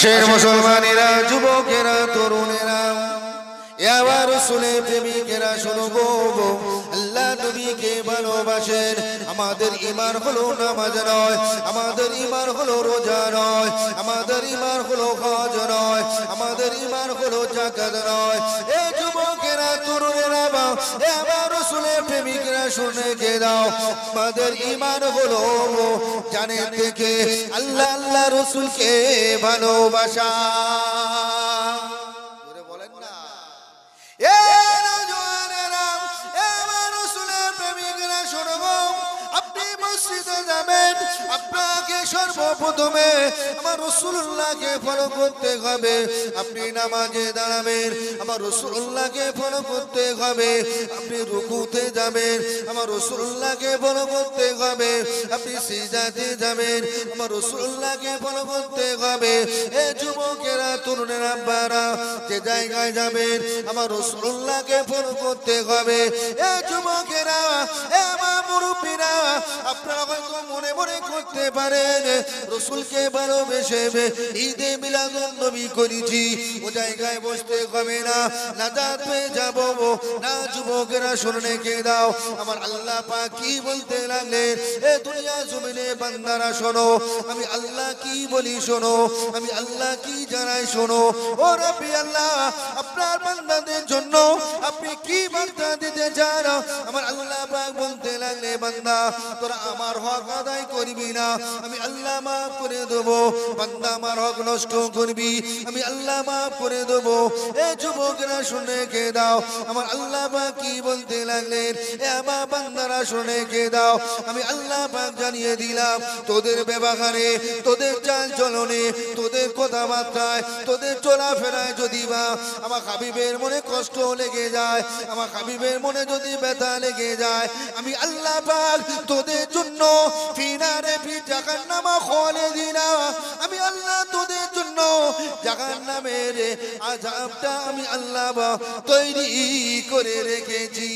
শের মুসলমানেরা, যুবকেরা, তরুণেরা, এবার রাসূলের প্রেমিকেরা শোনো গো, আল্লাহ নবীকে ভালোবাসেন। আমাদের ঈমান হলো নামাজ নয়, আমাদের ঈমান হলো রোজা নয়, আমাদের ঈমান হলো হজ নয়, আমাদের ঈমান হলো যাকাত নয়। এই যুবকেরা, তরুণেরা, এবার রাসূলের প্রেমিকেরা শুনে গে দাও, আমাদের ঈমান হলো জানেন থেকে আল্লাহ আল্লাহ রাসূলকে ভালোবাসা। আপনি মসজিদে যাবেন, আপনাকে সর্বপ্রথমে আমার রাসূলুল্লাহকে ফলো করতে হবে। আপনি নামাজে দাঁড়াবেন, আমার রাসূলুল্লাহকে ফলো করতে হবে। আপনি রুকুতে যাবেন, আমার রাসূলুল্লাহকে ফলো করতে হবে। আপনি সিজদাতে যাবেন, আমার রাসূলুল্লাহকে ফলো করতে হবে। এ যুবকেরা, তরুণেরা, আব্বারা, যে জায়গায় যাবেন আমার রাসূলুল্লাহকে ফলো করতে হবে। এ যুবকেরা, এ মা মুরব্বিরা, আপনারা হয়তো মনে মনে করতে পারেন রাসূলকে ভালোবেসে ঈদে মিলাদুন নবী করেছি, ও জায়গায় বসতে হবে না, নাজাত পেয়ে যাব না। যুবকেরা শুনে কে দাও, আমার আল্লাহ পাক কি বলতে লাগলেন। এ দুনিয়া জমিনে বান্দারা শোনো, আমি আল্লাহ কি বলি শোনো, আমি আল্লাহ কি জানাই শোনো। ও রব্বি আল্লাহ, আপনার বান্দাদের জন্য আপনি কি বার্তা দিতে চান? আমার আল্লাহ পাক বলতে লাগলে, বান্দা তোরা আমার হক আদায় করবি না, আমি আল্লাহ মাফ করে দেব। বান্দা আমার হক নষ্ট করবি, আমি আল্লাহ মাফ করে দেব। এ যুবকরা শুনে কে দাও, আমার আল্লাহ পাক কি বলতে লাগলেন। এ আমার বান্দারা শুনে কে দাও, আমি আল্লাহ পাক জানিয়ে দিলাম, তোদের ব্যবহারে, তোদের চাল চলনে, তোদের কথাবার্তায়, তোদের চলাফেরায় যদি বা আমার হাবিবের মনে কষ্ট লেগে যায়, আমার হাবিবের মনে যদি ব্যথা লেগে যায়, আমি আল্লাহ পাক তোদের জন্য ফিনারে ফি জাহান্নামা খালিদিনা, আমি আল্লাহ তোদের জন্য জাহান্নামের আযাবটা আমি আল্লাহ তৈরি করে রেখেছি।